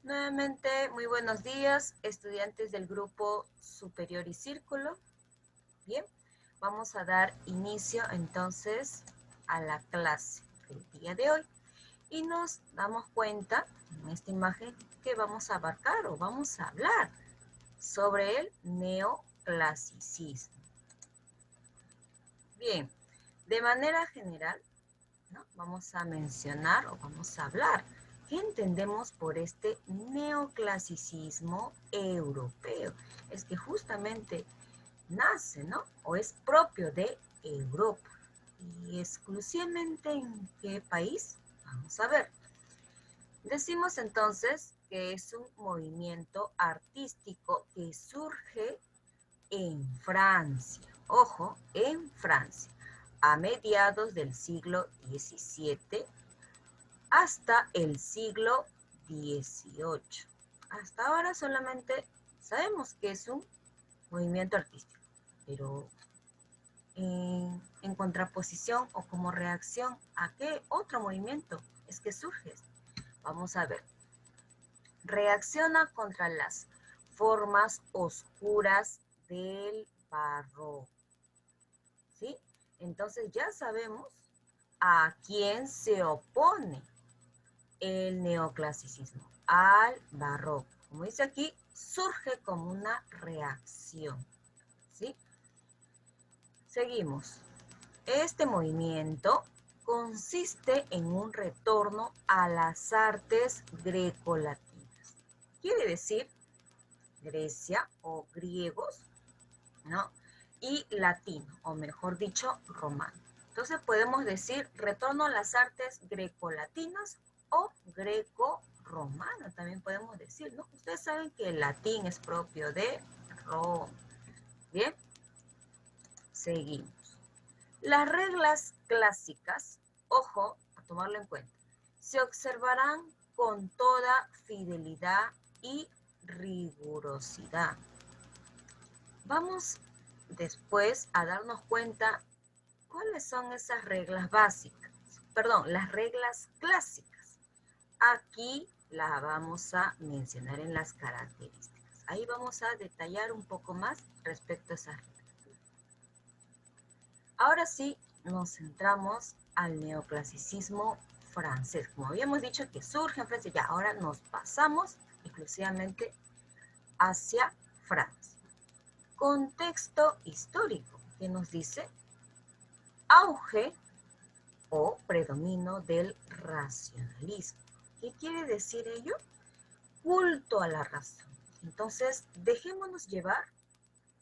Nuevamente, muy buenos días, estudiantes del grupo Superior y Círculo. Bien, vamos a dar inicio entonces a la clase del día de hoy. Y nos damos cuenta en esta imagen que vamos a abarcar o vamos a hablar sobre el neoclasicismo. Bien, de manera general, ¿no? Vamos a mencionar o vamos a hablar qué entendemos por este neoclasicismo europeo. Es que justamente nace, ¿no? O es propio de Europa. ¿Y exclusivamente en qué país? Vamos a ver. Decimos entonces que es un movimiento artístico que surge en Francia. Ojo, en Francia, a mediados del siglo XVII hasta el siglo XVIII. Hasta ahora solamente sabemos que es un movimiento artístico, pero en contraposición o como reacción a qué otro movimiento es que surge. Vamos a ver. Reacciona contra las formas oscuras del barroco. ¿Sí? Entonces ya sabemos a quién se opone el neoclasicismo, al barroco. Como dice aquí, surge como una reacción. ¿Sí? Seguimos. Este movimiento consiste en un retorno a las artes grecolatinas. Quiere decir Grecia o griegos, ¿no? Y latino, o mejor dicho, romano. Entonces podemos decir retorno a las artes grecolatinas o greco-romano, también podemos decir, ¿no? Ustedes saben que el latín es propio de Roma. Bien, seguimos. Las reglas clásicas, ojo, a tomarlo en cuenta, se observarán con toda fidelidad y rigurosidad. Vamos después a darnos cuenta cuáles son esas reglas básicas, perdón, las reglas clásicas. Aquí las vamos a mencionar en las características. Ahí vamos a detallar un poco más respecto a esas reglas. Ahora sí, nos centramos al neoclasicismo francés. Como habíamos dicho que surge en Francia, ya ahora nos pasamos exclusivamente hacia Francia. Contexto histórico, que nos dice auge o predominio del racionalismo. ¿Qué quiere decir ello? Culto a la razón. Entonces, dejémonos llevar,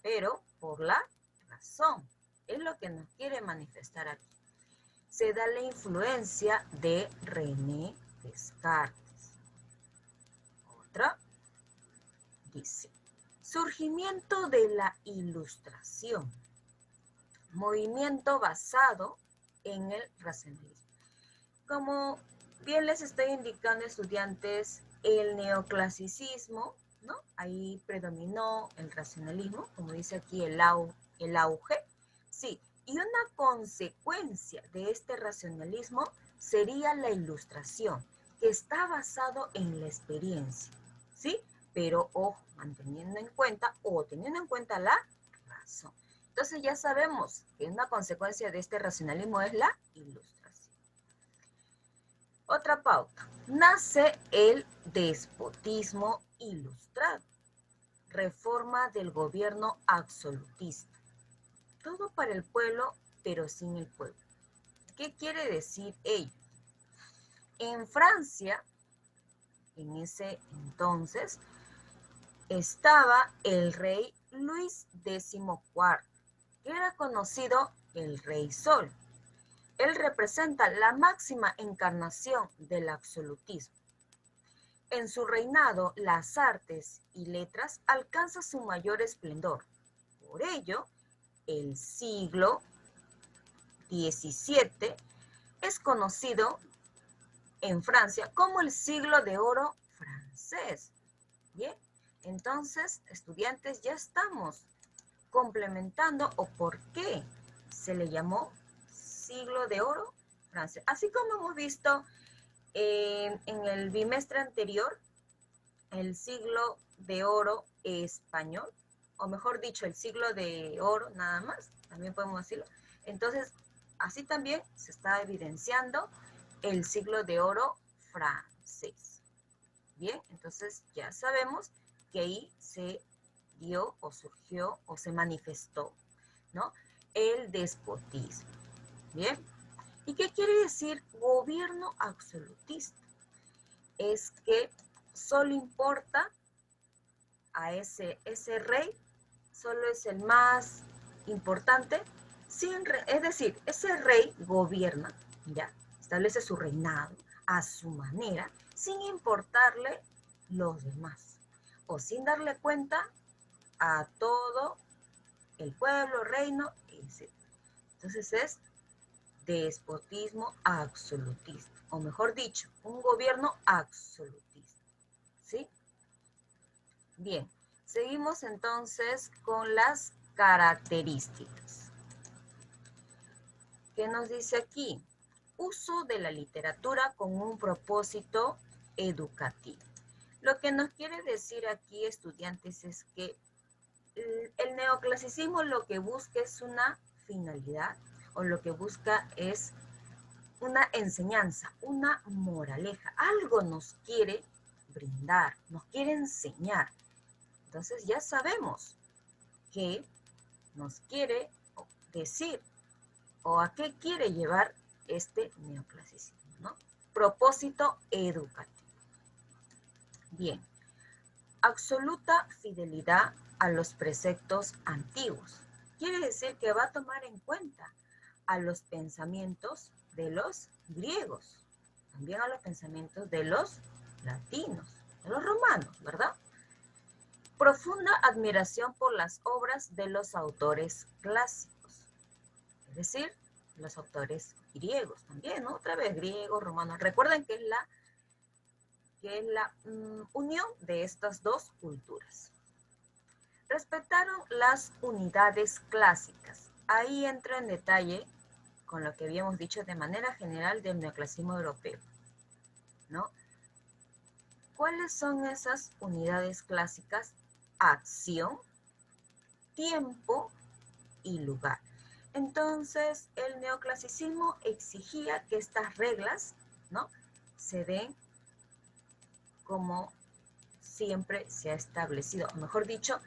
pero por la razón. Es lo que nos quiere manifestar aquí. Se da la influencia de René Descartes. Otra dice, surgimiento de la Ilustración, movimiento basado en el racionalismo. Como bien les estoy indicando, estudiantes, el neoclasicismo, ¿no? Ahí predominó el racionalismo, como dice aquí el auge. Sí, y una consecuencia de este racionalismo sería la ilustración, que está basado en la experiencia, ¿sí? Pero, ojo, manteniendo en cuenta o teniendo en cuenta la razón. Entonces ya sabemos que una consecuencia de este racionalismo es la ilustración. Otra pauta. Nace el despotismo ilustrado. Reforma del gobierno absolutista. Todo para el pueblo, pero sin el pueblo. ¿Qué quiere decir ello? En Francia, en ese entonces, estaba el rey Luis XIV, que era conocido el Rey Sol. Él representa la máxima encarnación del absolutismo. En su reinado, las artes y letras alcanzan su mayor esplendor. Por ello, el siglo XVII es conocido en Francia como el siglo de oro francés. Bien, entonces, estudiantes, ya estamos complementando o por qué se le llamó siglo de oro francés. Así como hemos visto en el bimestre anterior, el siglo de oro español, o mejor dicho, el siglo de oro nada más, también podemos decirlo. Entonces, así también se está evidenciando el siglo de oro francés. Bien, entonces ya sabemos que ahí se dio o surgió o se manifestó, ¿no? El despotismo. Bien, ¿y qué quiere decir gobierno absolutista? Es que solo importa a ese rey, solo es el más importante, es decir, ese rey gobierna, ya, establece su reinado a su manera, sin importarle los demás, o sin darle cuenta a todo el pueblo, reino, etc. Entonces es despotismo absolutista, o mejor dicho, un gobierno absolutista, ¿sí? Bien, seguimos entonces con las características. ¿Qué nos dice aquí? Uso de la literatura con un propósito educativo. Lo que nos quiere decir aquí, estudiantes, es que el neoclasicismo lo que busca es una finalidad, o lo que busca es una enseñanza, una moraleja. Algo nos quiere brindar, nos quiere enseñar. Entonces ya sabemos qué nos quiere decir o a qué quiere llevar este neoclasicismo, ¿no? Propósito educativo. Bien, absoluta fidelidad a los preceptos antiguos. Quiere decir que va a tomar en cuenta a los pensamientos de los griegos, también a los pensamientos de los latinos, de los romanos, ¿verdad? Profunda admiración por las obras de los autores clásicos, es decir, los autores griegos también, ¿no? Otra vez griegos, romanos. Recuerden que es la unión de estas dos culturas. Respetaron las unidades clásicas. Ahí entra en detalle con lo que habíamos dicho de manera general del neoclasismo europeo, ¿no? ¿Cuáles son esas unidades clásicas? Acción, tiempo y lugar. Entonces, el neoclasicismo exigía que estas reglas, ¿no?, se den como siempre se ha establecido, o mejor dicho,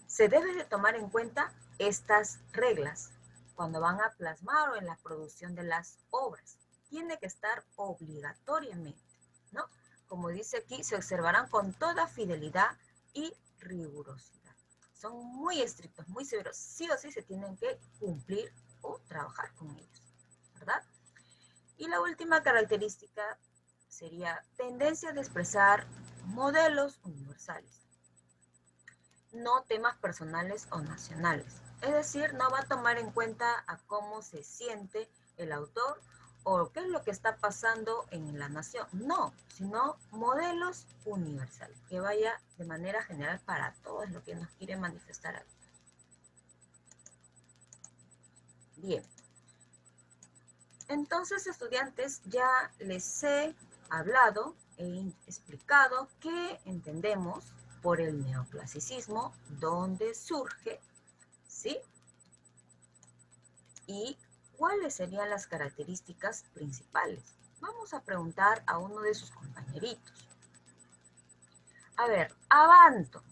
se debe de tomar en cuenta estas reglas cuando van a plasmar o en la producción de las obras. Tiene que estar obligatoriamente, ¿no? Como dice aquí, se observarán con toda fidelidad y rigurosidad. Son muy estrictos, muy severos. Sí o sí se tienen que cumplir o trabajar con ellos, ¿verdad? Y la última característica sería tendencia de expresar modelos universales, no temas personales o nacionales. Es decir, no va a tomar en cuenta a cómo se siente el autor o qué es lo que está pasando en la nación. No, sino modelos universales, que vaya de manera general para todos, lo que nos quiere manifestar aquí. Bien. Entonces, estudiantes, ya les he hablado, he explicado qué entendemos por el neoclasicismo, dónde surge, ¿sí? Y cuáles serían las características principales. Vamos a preguntar a uno de sus compañeritos. A ver, Abanto,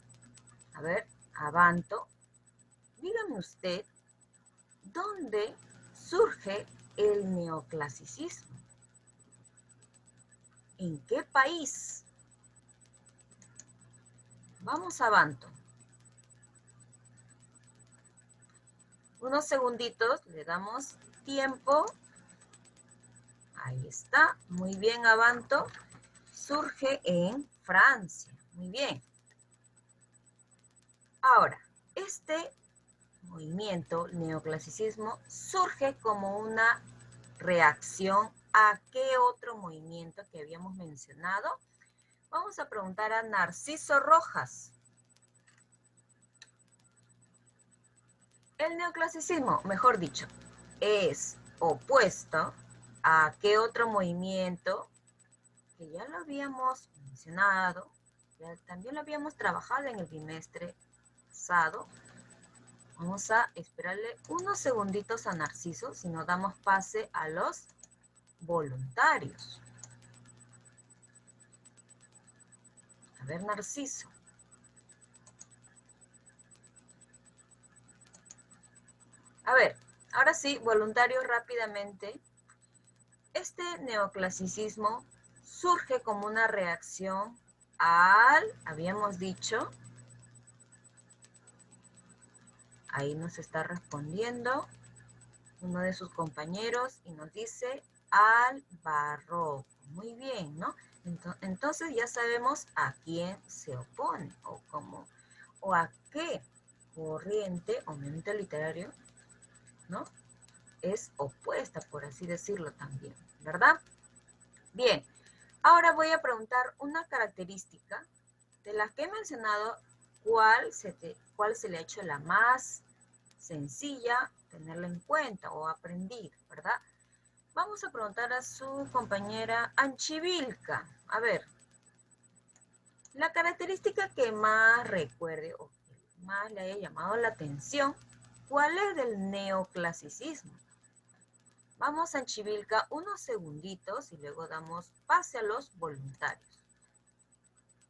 dígame usted, ¿dónde surge el neoclasicismo? ¿En qué país? Vamos, Abanto. Unos segunditos, le damos tiempo. Ahí está. Muy bien, Abanto. Surge en Francia. Muy bien. Ahora, este movimiento, neoclasicismo, surge como una reacción a qué otro movimiento que habíamos mencionado. Vamos a preguntar a Narciso Rojas. El neoclasicismo, mejor dicho, es opuesto a qué otro movimiento que ya lo habíamos mencionado, Ya también lo habíamos trabajado en el bimestre pasado. Vamos a esperarle unos segunditos a Narciso, si no damos pase a los voluntarios. A ver, Narciso. A ver, ahora sí, voluntarios rápidamente. Este neoclasicismo surge como una reacción al, habíamos dicho, ahí nos está respondiendo uno de sus compañeros y nos dice al barroco. Muy bien, ¿no? Entonces ya sabemos a quién se opone o a qué corriente o movimiento literario, ¿no? Es opuesta, por así decirlo también, ¿verdad? Bien, ahora voy a preguntar una característica de las que he mencionado, ¿cuál se le ha hecho la más sencilla tenerla en cuenta o aprender, ¿verdad? Vamos a preguntar a su compañera Anchivilca. A ver, la característica que más recuerde o que más le haya llamado la atención, ¿cuál es del neoclasicismo? Vamos, Anchivilca, unos segunditos y luego damos pase a los voluntarios.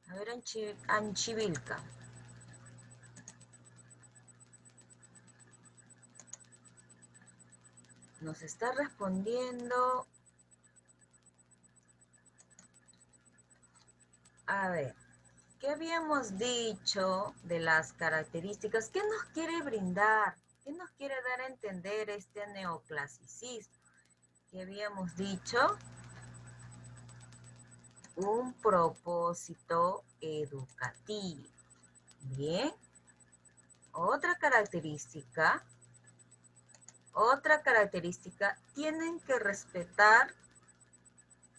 A ver, Anchivilca. Nos está respondiendo. A ver, ¿qué habíamos dicho de las características? ¿Qué nos quiere brindar? ¿Qué nos quiere dar a entender este neoclasicismo? ¿Qué habíamos dicho? Un propósito educativo. Bien. Otra característica, tienen que respetar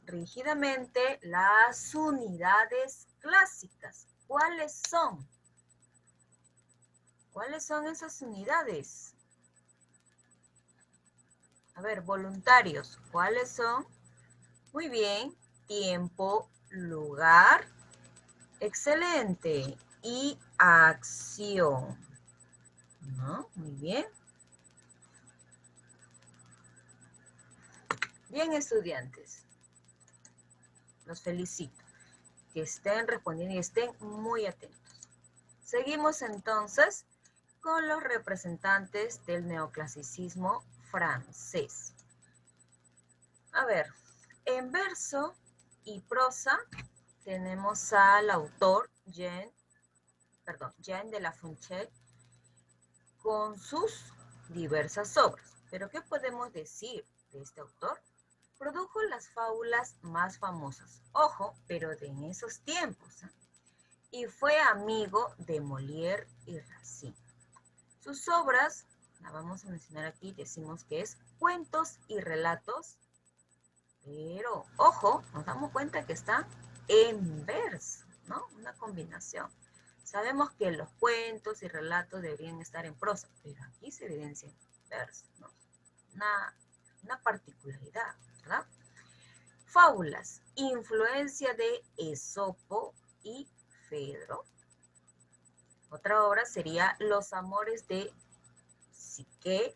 rígidamente las unidades clásicas. ¿Cuáles son? ¿Cuáles son esas unidades? A ver, voluntarios, ¿cuáles son? Muy bien, tiempo, lugar, excelente, y acción. ¿No? Muy bien. Bien, estudiantes. Los felicito. Que estén respondiendo y estén muy atentos. Seguimos entonces con los representantes del neoclasicismo francés. A ver, en verso y prosa tenemos al autor Jean de La Fontaine con sus diversas obras. Pero ¿qué podemos decir de este autor? Produjo las fábulas más famosas. Ojo, pero en esos tiempos. Y fue amigo de Molière y Racine. Sus obras, la vamos a mencionar aquí, decimos que es cuentos y relatos, pero, ojo, nos damos cuenta que está en verso, ¿no? Una combinación. Sabemos que los cuentos y relatos deberían estar en prosa, pero aquí se evidencia en verso, ¿no? Una particularidad, ¿verdad? Fábulas, influencia de Esopo y Fedro. Otra obra sería Los amores de Psique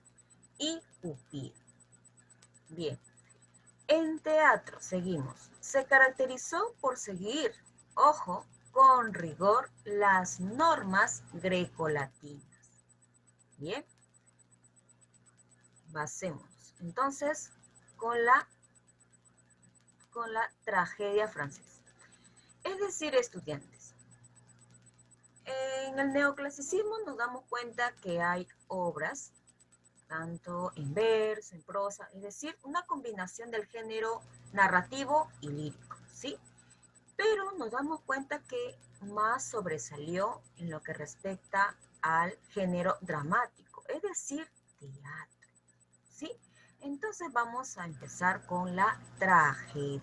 y Cupido. Bien. En teatro, seguimos. Se caracterizó por seguir, ojo, con rigor las normas grecolatinas. Bien. Basémonos. Entonces, con la tragedia francesa. Es decir, estudiantes, en el neoclasicismo nos damos cuenta que hay obras, tanto en verso, en prosa, es decir, una combinación del género narrativo y lírico, ¿sí? Pero nos damos cuenta que más sobresalió en lo que respecta al género dramático, es decir, teatro, ¿sí? Entonces vamos a empezar con la tragedia.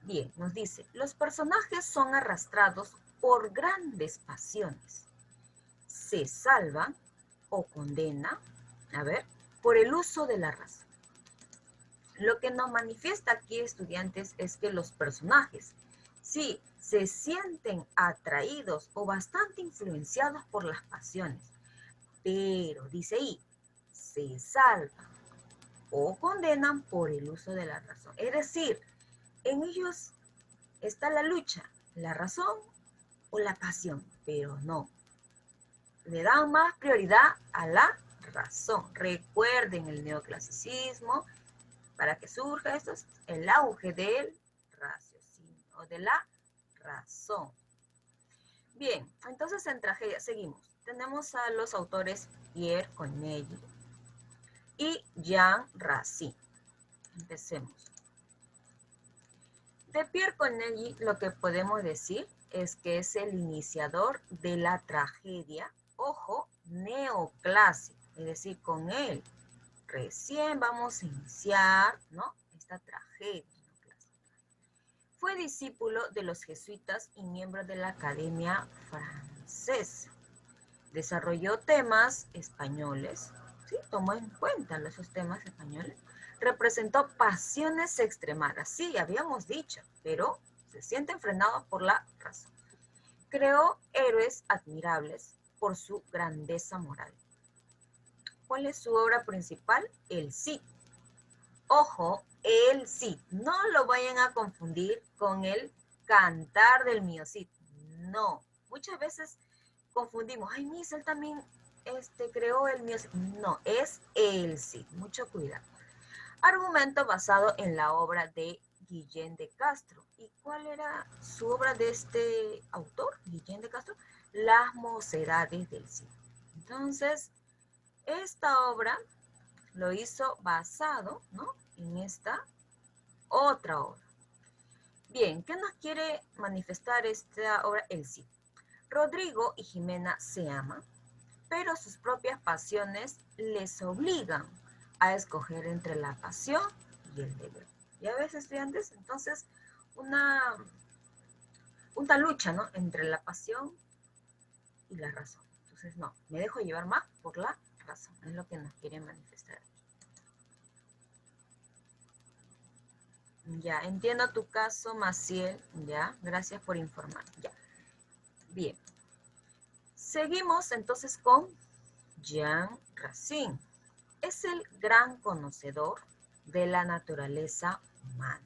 Bien, nos dice, los personajes son arrastrados por grandes pasiones. Se salvan o condenan, a ver, por el uso de la razón. Lo que nos manifiesta aquí, estudiantes, es que los personajes Sí, se sienten atraídos o bastante influenciados por las pasiones, pero, dice ahí, se salvan o condenan por el uso de la razón. Es decir, en ellos está la lucha, la razón o la pasión, pero no. Le dan más prioridad a la razón. Recuerden el neoclasicismo, para que surja esto es el auge del raciocinio o de la razón. Bien, entonces en tragedia seguimos. Tenemos a los autores Pierre Corneille y Jean Racine. Empecemos. De Pierre Corneille lo que podemos decir es que es el iniciador de la tragedia, ojo, neoclásica, es decir, con él recién vamos a iniciar, ¿no?, esta tragedia neoclásica. Fue discípulo de los jesuitas y miembro de la Academia Francesa. Desarrolló temas españoles, ¿sí? Tomó en cuenta esos temas españoles. Representó pasiones extremadas, sí, habíamos dicho, pero se sienten frenados por la razón. Creó héroes admirables por su grandeza moral. ¿Cuál es su obra principal? El Cid. Ojo, el Cid. No lo vayan a confundir con el Cantar del Mío Cid. No, muchas veces confundimos. Ay, Miss, él también creó el Mío Cid. No, es el Cid. Mucho cuidado. Argumento basado en la obra de Guillén de Castro. ¿Y cuál era su obra de este autor, Guillén de Castro? Las Mocedades del Cid. Entonces, esta obra lo hizo basado, ¿no?, en esta otra obra. Bien, ¿qué nos quiere manifestar esta obra? El Cid. Rodrigo y Jimena se aman, pero sus propias pasiones les obligan a escoger entre la pasión y el deber. ¿Ya ves, estudiantes? Entonces, una lucha, ¿no?, entre la pasión y la razón. Entonces, no, me dejo llevar más por la razón. Es lo que nos quiere manifestar. Ya, entiendo tu caso, Maciel. Ya, gracias por informar. Ya. Bien. Seguimos entonces con Jean Racine. Es el gran conocedor de la naturaleza humana.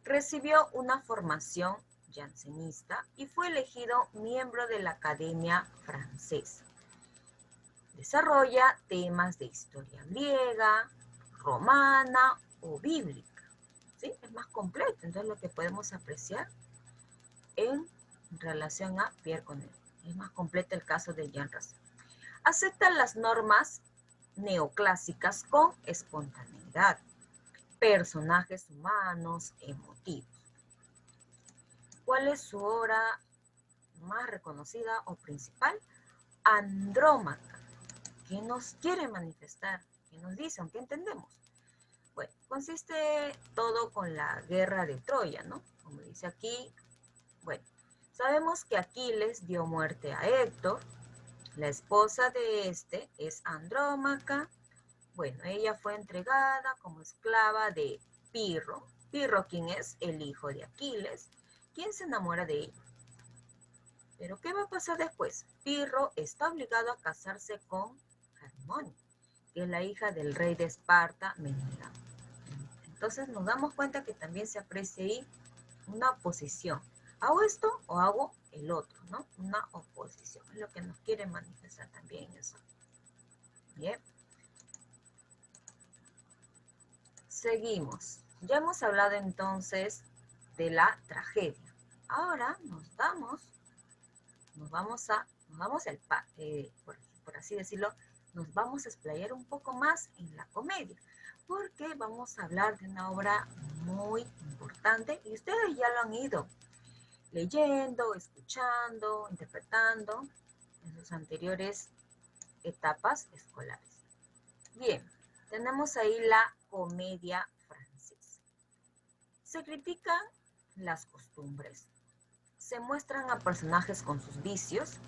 Recibió una formación jansenista y fue elegido miembro de la Academia Francesa. Desarrolla temas de historia griega, romana o bíblica. ¿Sí? Es más completo, entonces lo que podemos apreciar en relación a Pierre Corneille. Es más completo el caso de Jean Racine. Acepta las normas neoclásicas con espontaneidad, personajes humanos, emotivos. ¿Cuál es su obra más reconocida o principal? Andrómaca. ¿Qué nos quiere manifestar? ¿Qué nos dice? ¿Aunque entendemos? Bueno, consiste todo con la guerra de Troya, ¿no? Como dice aquí, bueno, sabemos que Aquiles dio muerte a Héctor, la esposa de este es Andrómaca. Bueno, ella fue entregada como esclava de Pirro. Pirro, quien es el hijo de Aquiles, quien se enamora de ella. Pero ¿qué va a pasar después? Pirro está obligado a casarse con Hermónea, que es la hija del rey de Esparta, Menelao. Entonces nos damos cuenta que también se aprecia ahí una oposición. ¿Hago esto o hago el otro? ¿No? Una oposición. Es lo que nos quiere manifestar también eso. Bien. Seguimos. Ya hemos hablado entonces de la tragedia. Ahora por así decirlo, nos vamos a explayar un poco más en la comedia, porque vamos a hablar de una obra muy importante y ustedes ya lo han ido leyendo, escuchando, interpretando en sus anteriores etapas escolares. Bien, tenemos ahí la comedia francesa. Se critican las costumbres, se muestran a personajes con sus vicios,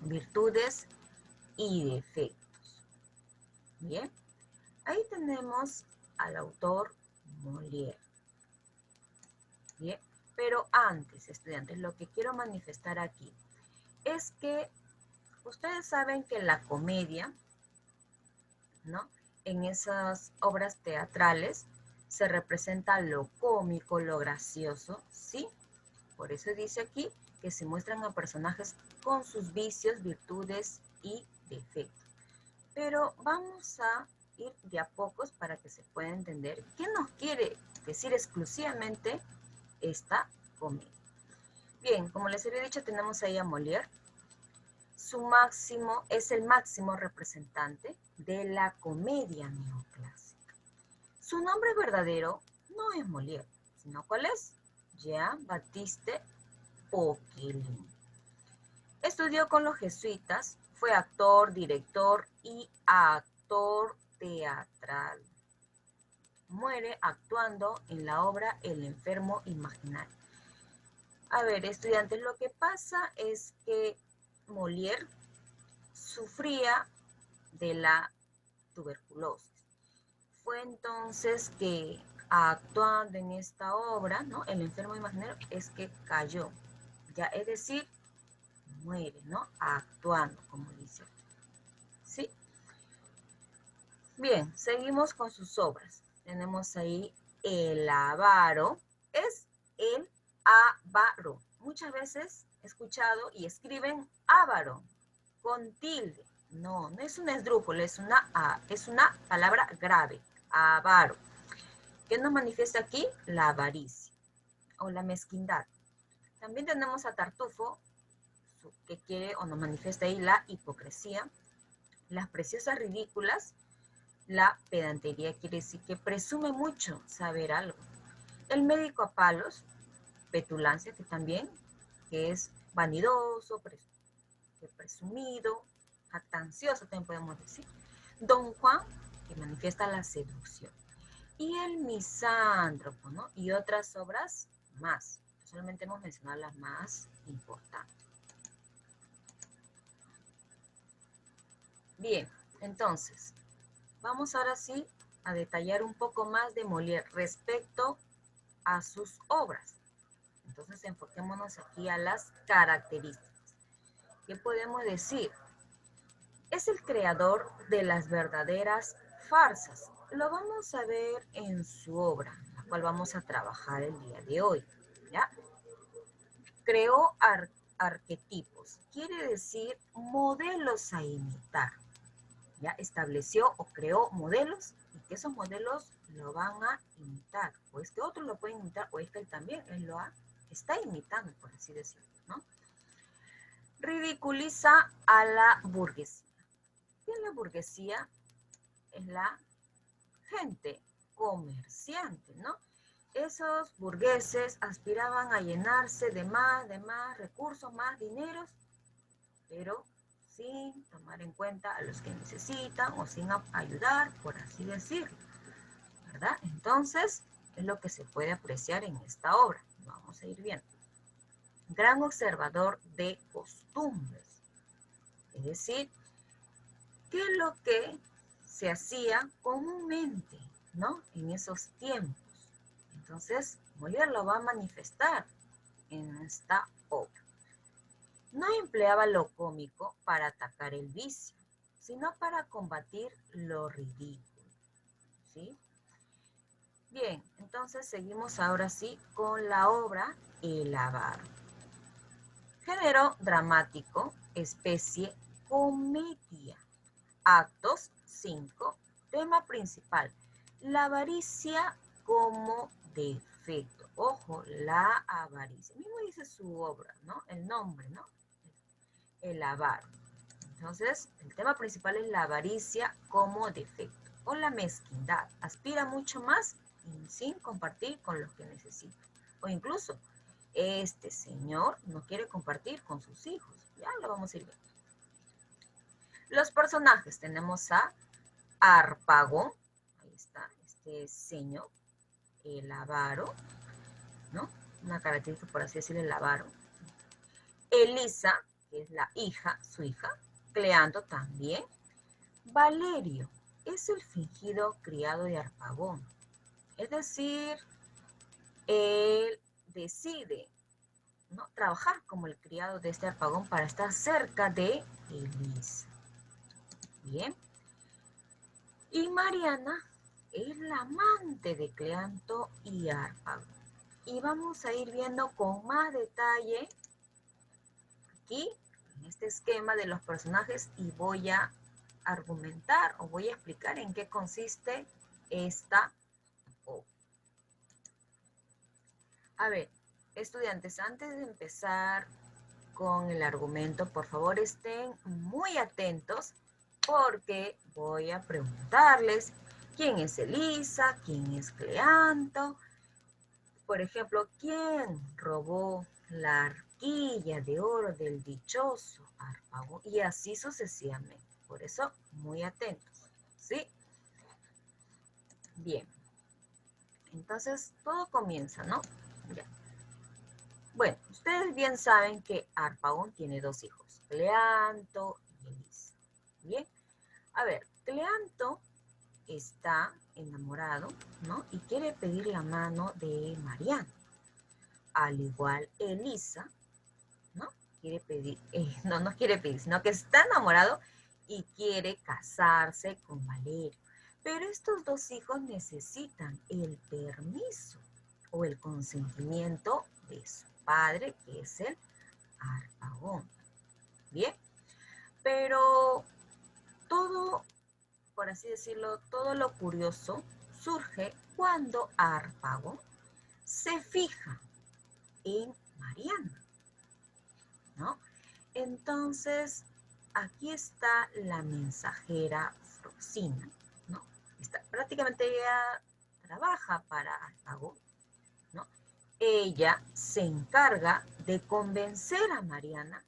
virtudes y defectos. Bien, ahí tenemos al autor Molière. Bien, Pero antes, estudiantes, lo que quiero manifestar aquí es que ustedes saben que la comedia, ¿no? En esas obras teatrales se representa lo cómico, lo gracioso, ¿sí? Por eso dice aquí que se muestran a personajes con sus vicios, virtudes y defectos. Pero vamos a ir de a pocos para que se pueda entender qué nos quiere decir exclusivamente esta comedia. Bien, como les había dicho, tenemos ahí a Molière. Es el máximo representante de la comedia neoclásica. Su nombre verdadero no es Molière, sino ¿cuál es? Jean-Baptiste Poquelin. Estudió con los jesuitas, fue actor, director y actor teatral. Muere actuando en la obra El enfermo imaginario. A ver, estudiantes, lo que pasa es que Molière sufría de la tuberculosis. Fue entonces que actuando en esta obra, ¿no? El enfermo imaginario, es que cayó. Ya, es decir, muere, ¿no? Actuando, como dice. ¿Sí? Bien, seguimos con sus obras. Tenemos ahí el avaro. Es el avaro. Muchas veces he escuchado y escriben avaro con tilde. No, no es un esdrújulo, es una palabra grave. Avaro. ¿Qué nos manifiesta aquí? La avaricia o la mezquindad. También tenemos a Tartufo, que quiere o nos manifiesta ahí la hipocresía, las preciosas ridículas, la pedantería, quiere decir que presume mucho saber algo. El médico a palos, petulancia, que es vanidoso, presumido, jactancioso, también podemos decir. Don Juan, que manifiesta la seducción. Y el misántropo, ¿no? Y otras obras más. Solamente hemos mencionado las más importantes. Bien, entonces, vamos ahora sí a detallar un poco más de Molière respecto a sus obras. Entonces, enfoquémonos aquí a las características. ¿Qué podemos decir? Es el creador de las verdaderas farsas. Lo vamos a ver en su obra, la cual vamos a trabajar el día de hoy. ¿Ya? Creó arquetipos, quiere decir modelos a imitar. ¿Ya? Estableció o creó modelos y que esos modelos lo van a imitar. O es que otros lo pueden imitar o es que él también está imitando, por así decirlo, ¿no? Ridiculiza a la burguesía. ¿Qué es la burguesía? Es la gente comerciante, ¿no? Esos burgueses aspiraban a llenarse de más recursos, más dineros, pero sin tomar en cuenta a los que necesitan o sin ayudar, por así decirlo, ¿verdad? Entonces, es lo que se puede apreciar en esta obra. Vamos a ir viendo. Gran observador de costumbres, es decir, ¿qué es lo que se hacía comúnmente, ¿no? En esos tiempos. Entonces, Molière lo va a manifestar en esta obra. No empleaba lo cómico para atacar el vicio, sino para combatir lo ridículo, ¿sí? Bien, entonces seguimos ahora sí con la obra El avaro. Género dramático, especie comedia. Actos 5. Tema principal, la avaricia como defecto. Ojo, la avaricia. Mismo dice su obra, ¿no? El nombre, ¿no? El avaro. Entonces, el tema principal es la avaricia como defecto. O la mezquindad. Aspira mucho más sin compartir con los que necesita. O incluso, este señor no quiere compartir con sus hijos. Ya lo vamos a ir viendo. Los personajes, tenemos a Harpagon, ahí está, este señor, el avaro, ¿no? Una característica, por así decirlo, el avaro. Elisa, que es la hija, su hija. Cleanto también. Valerio es el fingido criado de Harpagon. Es decir, él decide, ¿no?, trabajar como el criado de este Harpagón para estar cerca de Elisa. Bien. Y Mariana es la amante de Cleanto y Harpagón. Y vamos a ir viendo con más detalle aquí, en este esquema de los personajes, y voy a argumentar o voy a explicar en qué consiste esta obra. A ver, estudiantes, antes de empezar con el argumento, por favor estén muy atentos porque voy a preguntarles quién es Elisa, quién es Cleanto. Por ejemplo, ¿quién robó la arquilla de oro del dichoso Harpagón? Y así sucesivamente. Por eso, muy atentos. ¿Sí? Bien. Entonces, todo comienza, ¿no? Ya. Bueno, ustedes bien saben que Harpagón tiene dos hijos, Cleanto y Elisa. Bien. A ver, Cleanto está enamorado, ¿no? Y quiere pedir la mano de Mariana. Al igual Elisa, ¿no? Quiere pedir, no quiere pedir, sino que está enamorado y quiere casarse con Valerio. Pero estos dos hijos necesitan el permiso o el consentimiento de su padre, que es el Harpagón. Bien, pero todo, por así decirlo, todo lo curioso surge cuando Harpagón se fija en Mariana, ¿no? Entonces, aquí está la mensajera Frosina, ¿no? Prácticamente ella trabaja para Harpagón, ¿no? Ella se encarga de convencer a Mariana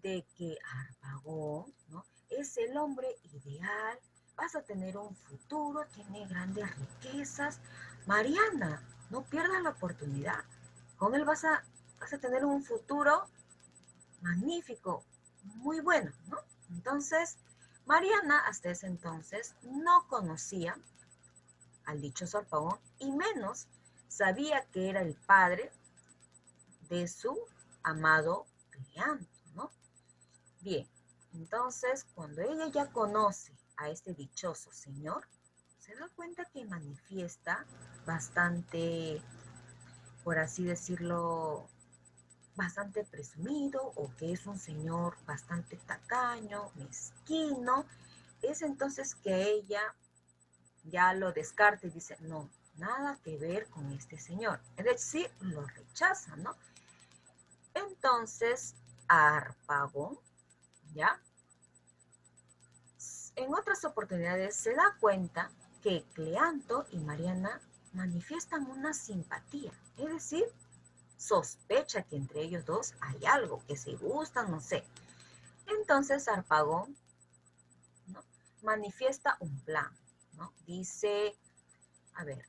de que Harpagón, ¿no?, es el hombre ideal, vas a tener un futuro, tiene grandes riquezas. Mariana, no pierdas la oportunidad. Con él vas a tener un futuro magnífico, muy bueno, ¿no? Entonces, Mariana hasta ese entonces no conocía al dichoso Harpagón y menos sabía que era el padre de su amado Cleanto, ¿no? Bien, entonces cuando ella ya conoce a este dichoso señor, se da cuenta que manifiesta bastante, por así decirlo, bastante presumido, o que es un señor bastante tacaño, mezquino. Es entonces que ella ya lo descarta y dice, no, nada que ver con este señor. Es decir, lo rechaza, ¿no? Entonces, Harpagón, ¿ya?, en otras oportunidades se da cuenta que Cleanto y Mariana manifiestan una simpatía, es decir, sospecha que entre ellos dos hay algo, que se gustan, no sé. Entonces Harpagón, ¿no?, manifiesta un plan, ¿no? Dice, a ver,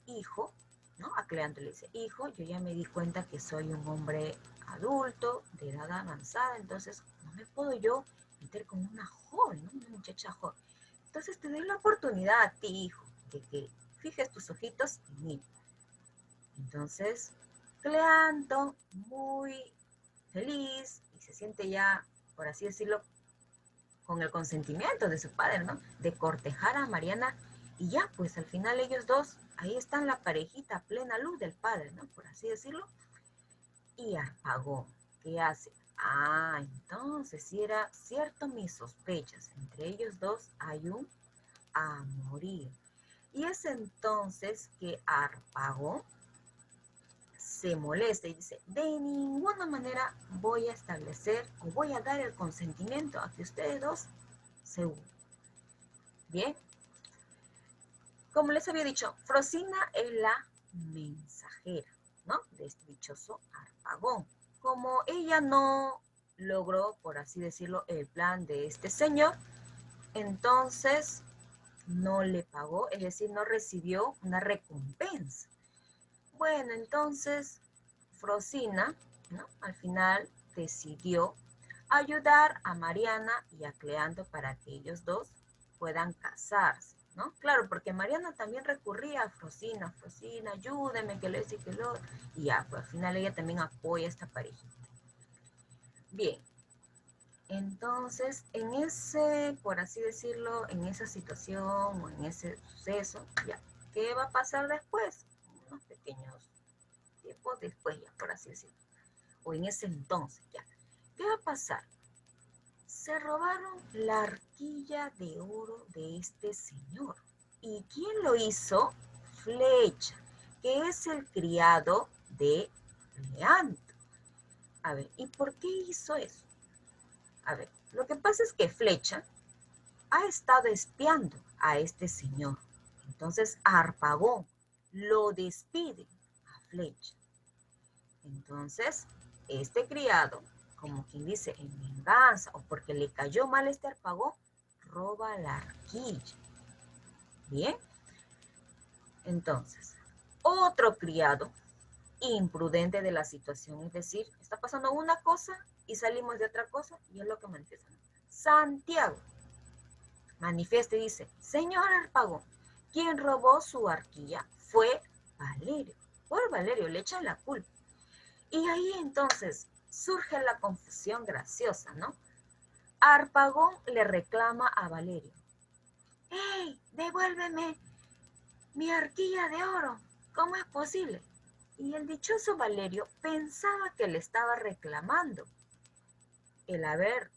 hijo, ¿no? A Cleanto le dice, hijo, yo ya me di cuenta que soy un hombre adulto, de edad avanzada, entonces no me puedo yo meter con una joven, ¿no?, una muchacha joven. Entonces te doy la oportunidad a ti, hijo, de que fijes tus ojitos en mí. Entonces, Cleanto, muy feliz, y se siente ya, por así decirlo, con el consentimiento de su padre, ¿no?, de cortejar a Mariana, y ya, pues al final ellos dos, ahí están la parejita a plena luz del padre, ¿no?, por así decirlo. Y Harpagón, ¿qué hace? Ah, entonces si era cierto mis sospechas, entre ellos dos hay un amorío. Y es entonces que Harpagón se molesta y dice, de ninguna manera voy a establecer o voy a dar el consentimiento a que ustedes dos se unan. Bien, como les había dicho, Frosina es la mensajera, ¿no?, de este dichoso Harpagón. Como ella no logró, por así decirlo, el plan de este señor, entonces no le pagó, es decir, no recibió una recompensa. Bueno, entonces Frosina, ¿no?, al final decidió ayudar a Mariana y a Cleanto para que ellos dos puedan casarse, ¿no? Claro, porque Mariana también recurría a Frosina, Frosina, ayúdeme, que lo es y que lo... Y ya, pues al final ella también apoya a esta parejita. Bien, entonces en ese, por así decirlo, en esa situación o en ese suceso, ya, ¿qué va a pasar después? Unos pequeños tiempos después, ya, por así decirlo. O en ese entonces, ya. ¿Qué va a pasar? Se robaron la arquilla de oro de este señor. ¿Y quién lo hizo? Flecha, que es el criado de Leandro. A ver, ¿y por qué hizo eso? A ver, lo que pasa es que Flecha ha estado espiando a este señor. Entonces Harpagón lo despide a Flecha. Entonces, este criado, como quien dice, en venganza o porque le cayó mal este Harpagón, roba la arquilla. Bien, entonces, otro criado imprudente de la situación, es decir, está pasando una cosa y salimos de otra cosa y es lo que manifiesta. Santiago manifiesta y dice, señor Harpagón, quien robó su arquilla fue Valerio. Por Valerio le echan la culpa. Y ahí entonces surge la confusión graciosa, ¿no? Harpagón le reclama a Valerio, ¡hey, devuélveme mi arquilla de oro! ¿Cómo es posible? Y el dichoso Valerio pensaba que le estaba reclamando el haber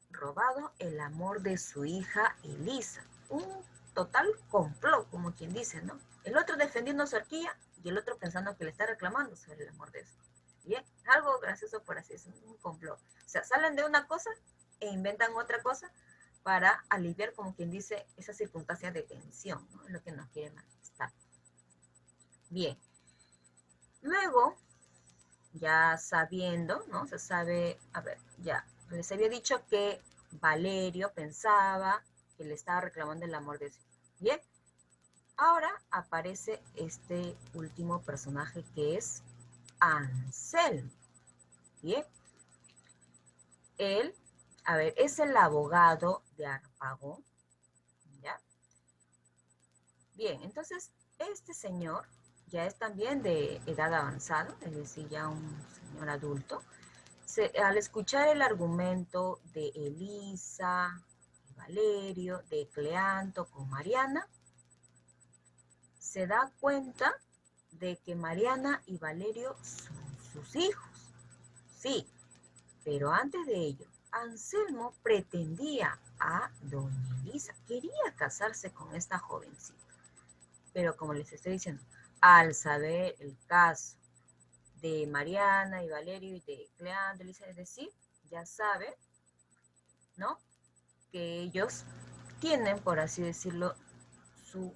robado el amor de su hija Elisa. Un total complot, como quien dice, ¿no? El otro defendiendo su arquilla y el otro pensando que le está reclamando sobre el amor de eso. Bien, algo gracioso por así decirlo, un complot. O sea, salen de una cosa e inventan otra cosa para aliviar, como quien dice, esa circunstancia de tensión, ¿no? Es lo que nos quiere manifestar. Bien, luego, ya sabiendo, ¿no? Se sabe, a ver, ya, les había dicho que Valerio pensaba que le estaba reclamando el amor de su hijo. Bien, ahora aparece este último personaje que es Anselmo. Bien, él, a ver, es el abogado de Harpagón, ¿ya? Bien, entonces, este señor ya es también de edad avanzada, es decir, ya un señor adulto. Al escuchar el argumento de Elisa, de Valerio, de Cleanto con Mariana, se da cuenta de que Mariana y Valerio son sus hijos. Sí, pero antes de ello, Anselmo pretendía a doña Elisa, quería casarse con esta jovencita. Pero como les estoy diciendo, al saber el caso de Mariana y Valerio y de Cleanto, Elisa, es decir, ya sabe, ¿no? Que ellos tienen, por así decirlo, su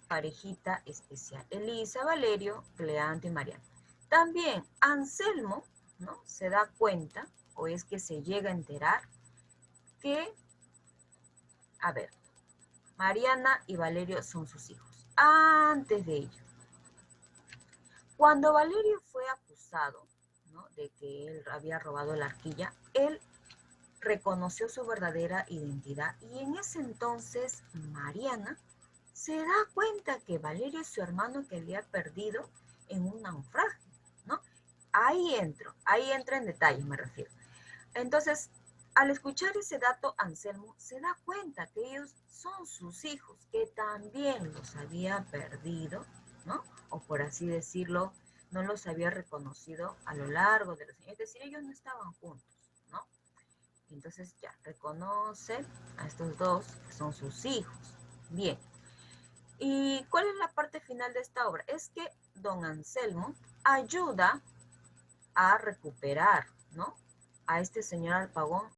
parejita especial. Elisa, Valerio, Cleanto y Mariana. También Anselmo, ¿no? Se da cuenta, o es que se llega a enterar, que, a ver, Mariana y Valerio son sus hijos. Antes de ello, cuando Valerio fue acusado, ¿no? De que él había robado la arquilla, él reconoció su verdadera identidad y en ese entonces Mariana se da cuenta que Valerio es su hermano que había perdido en un naufragio, ¿no? Ahí entra en detalle, me refiero. Entonces, al escuchar ese dato, Anselmo se da cuenta que ellos son sus hijos, que también los había perdido, ¿no? O por así decirlo, no los había reconocido a lo largo de los años. Es decir, ellos no estaban juntos, ¿no? Entonces ya reconoce a estos dos que son sus hijos. Bien. ¿Y cuál es la parte final de esta obra? Es que don Anselmo ayuda a recuperar, ¿no? A este señor Harpagón